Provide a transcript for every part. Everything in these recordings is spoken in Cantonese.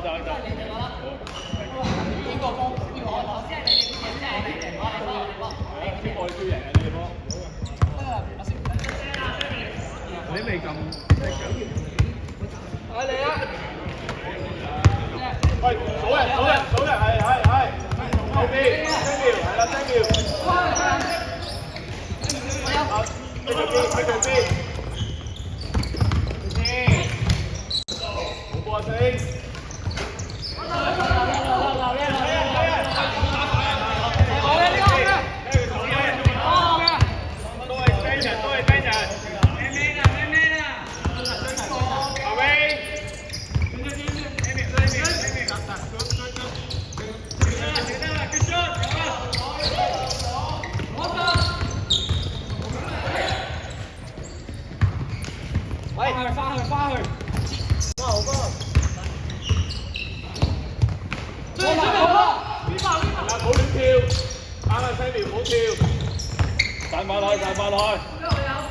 你未撳嚟啊！喂，數人，係，後邊，3秒，係啦，3秒。飛條邊，好波啊，星！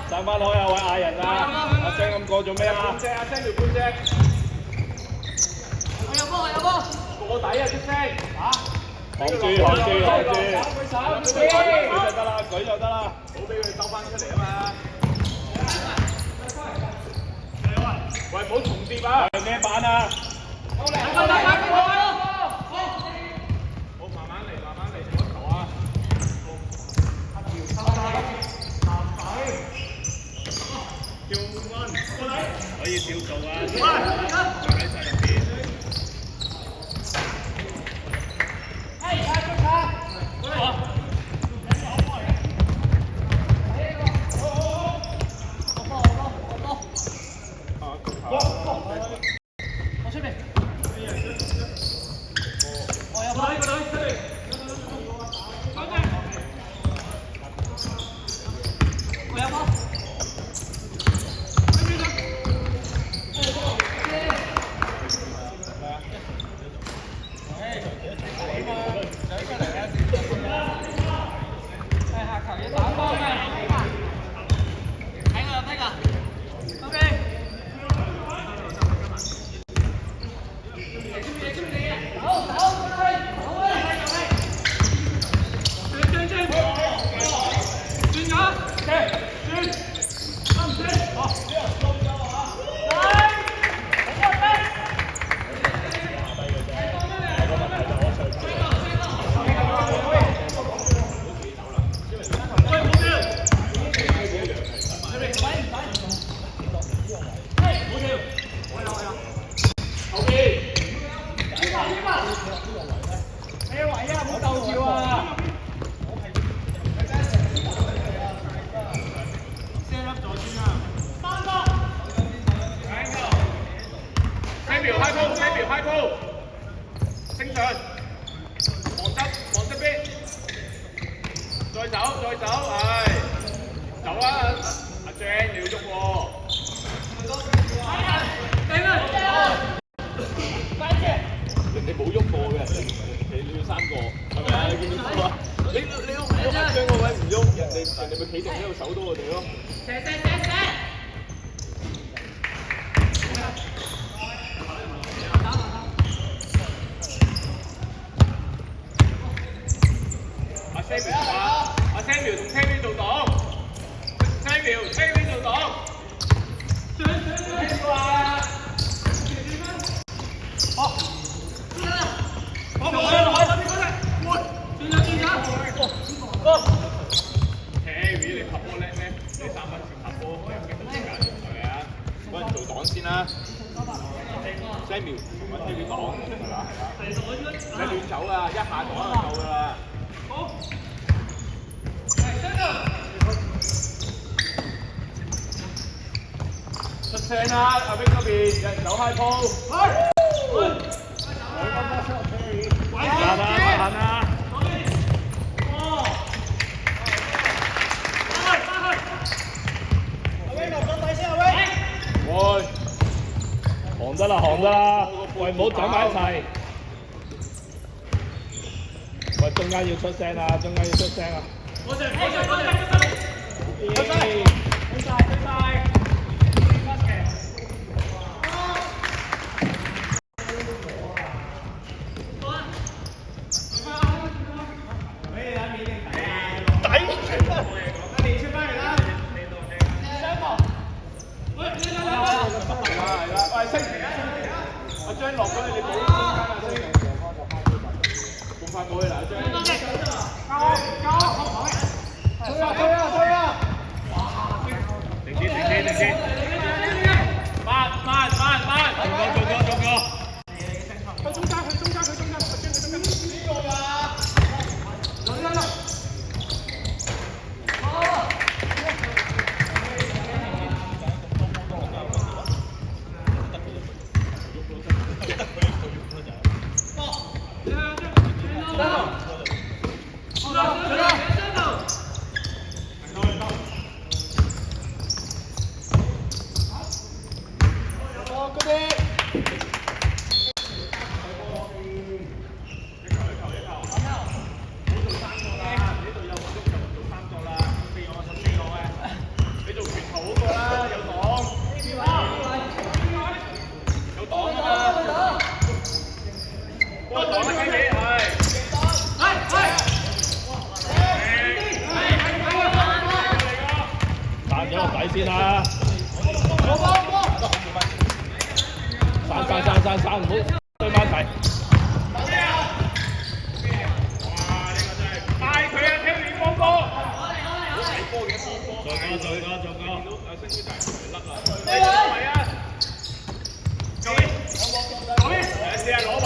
散翻開啊！喂，嗌人啊！阿聲咁過做咩啊？半隻，阿聲條半隻。我有波！過底啊！出聲嚇！行住！舉就得啦，唔好俾佢兜翻出嚟啊嘛！喂，唔好重疊啊！係咩板啊？好，慢慢嚟，冇球啊！可以跳做啊！喺晒入邊。行得啦，喂，唔好走埋一齊。喂，中間要出聲啊！中間要出聲啊！阿張落咗你補中間啊，咁快冇去啦，阿張。停止，慢，做過。去中間，邊個㗎？底先啦！散，唔好對翻齊。哇！呢個真係帶佢啊！聽你放波。好睇波嘅放波。做過。阿星妹就係甩啦。係啊！夠啲。試下攞位。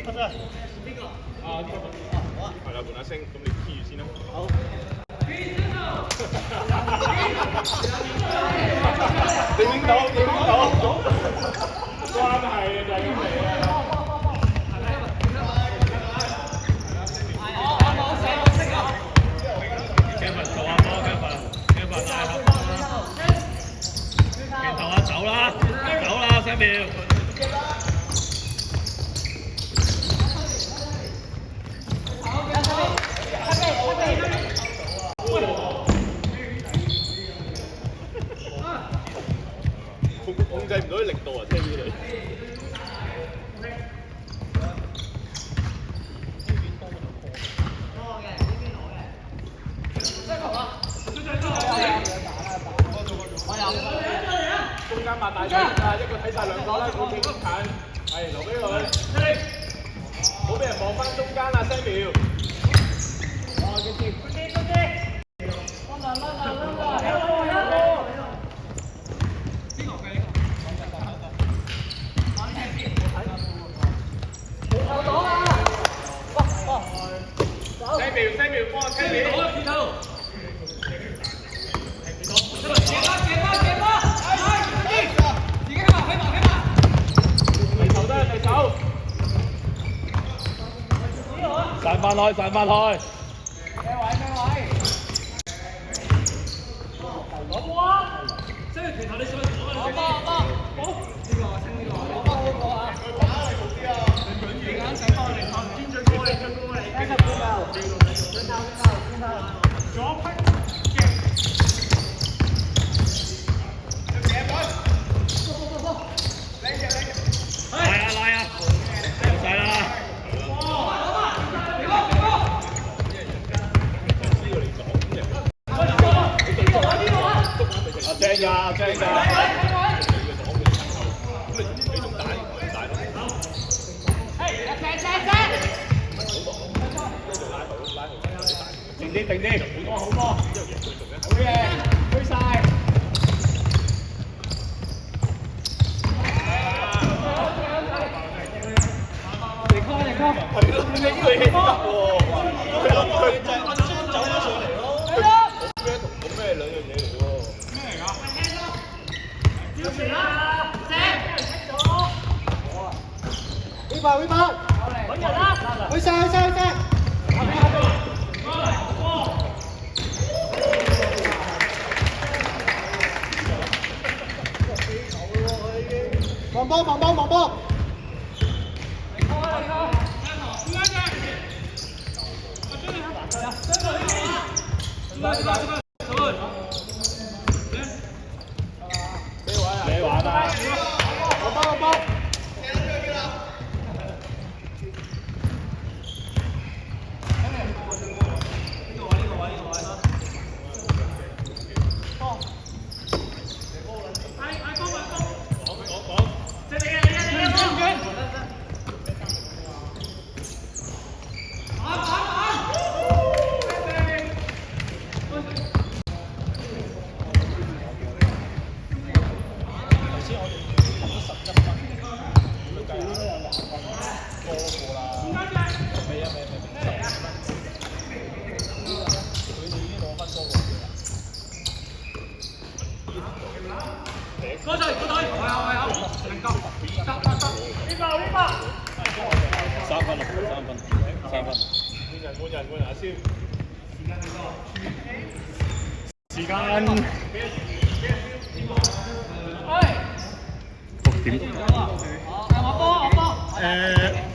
係啦，換阿星，咁你黐住先啦。好。你影到，關係就係咁嚟啊！Kevin 做下波 ，Kevin 大合波啦！鏡頭啊，走啦，3秒。控制唔到啲力度啊！聽呢類。中間擘大腿啊！一個睇晒兩個啦，佢企得近，係留俾佢。唔好俾人望翻中間啊！3秒。4秒，幫我4秒。提手。散翻開。咩位？攞波啊！即係拳頭你上去攞啊！好。呢個清呢個。好過啊！打嚟好啲啊！你眼睇過嚟，先進過嚟。左劈。拉啊！夠晒啦！正㗎。定啲，好波，好嘢，推晒。離開，係咯，你佢起得喎，佢就先走咗上嚟咯。係咯。冇咩兩樣嘢嚟喎。咩嚟㗎？標傳啦，射！Viva，揾人啦！去晒！望波！離開！你玩啊！望波！換阿蕭。時間6點。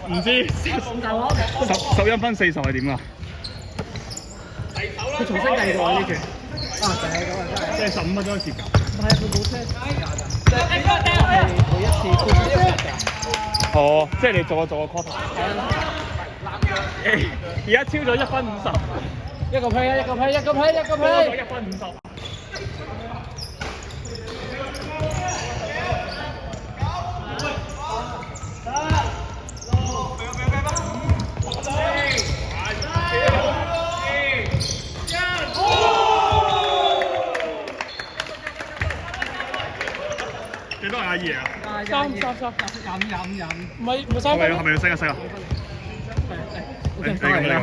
唔知11分40係點啊？佢重新計過呢段。啊，就係咁啊，即係15分鐘一節㗎。唔係，佢冇車時間㗎。係每一次佢一節㗎。哦，即係你做個 quarter。而家超咗1分50。一個 play 1分50。幾多阿爺啊？3，唔係3分。係咪要熄啊？係咁啦。